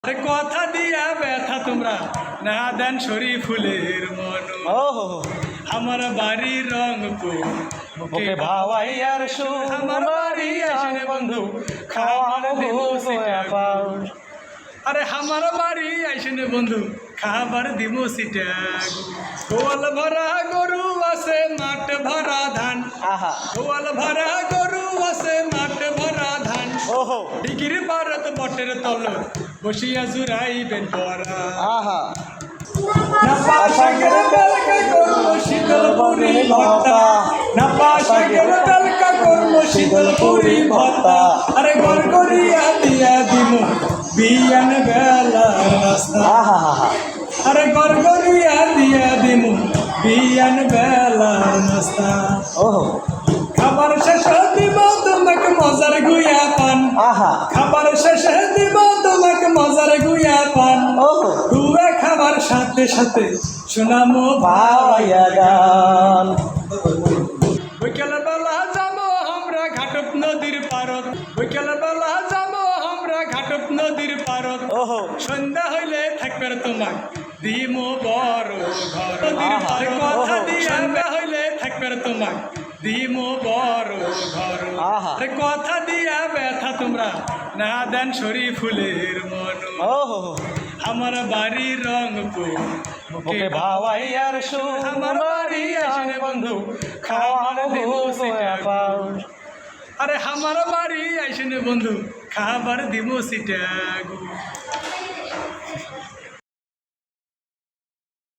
আরে কথা দিয়া ব্যথা তোমরা না দেন শরী ফুলের মন আমার বাড়ি রংপুর ওকে ভাওয়াই আর সু আমার বাড়ি আসেন বন্ধু খাওয়ার দেব সিটা আরে আমার বাড়ি আইসেন বন্ধু খাবার দিব সিটা গোয়াল ভরা গরু আছে মাঠ ভরা ধান আহা গোয়াল ভরা গরু আছে মাঠ ভরা ধান ওহো ডিগির ভারত বটের তল বসিয়া জুড়াইবেন পরা আহা না পাশাকের বেলকা করব শীতল পুরি ভর্তা না পাশাকের বেলকা করব শীতল পুরি ভর্তা আরে গড়গড়িয়া দিয়া দিব বিয়ান বেলার রাস্তা আহা আরে গড়গড়িয়া দিয়া দিব বিয়ান বেলার রাস্তা ওহো খাবার শেষে দিব তোমাকে মজার গুয়া পান আহা খাবার শেষে দিব তোমাকে মজার গুয়া পান ওহো দুয়া খাবার সাথে সাথে শোনামো ভাওয়াইয়া গান বিকেল বেলা যাবো আমরা ঘাটপ নদীর পারত বিকেল বেলা যাবো আমরা ঘাটপ নদীর পারত ওহো সন্ধ্যা হইলে থাকবে তোমাক দিমো বড় ঘর নদীর পারে কথা দিয়ে সন্ধ্যা হইলে থাকবে তোমাক দিমো বড় ঘর আহা। আরে কথা দিয়া ব্যথা তোমরা না দেন শরী ফুলের মন ওহো আমার বাড়ি রংপুর ওকে ভাওয়াই আর সু আমার বাড়ি আসেন বন্ধু খাওয়ার দেব সিটা আরে আমার বাড়ি আইসেন বন্ধু খাবার দিব সিটা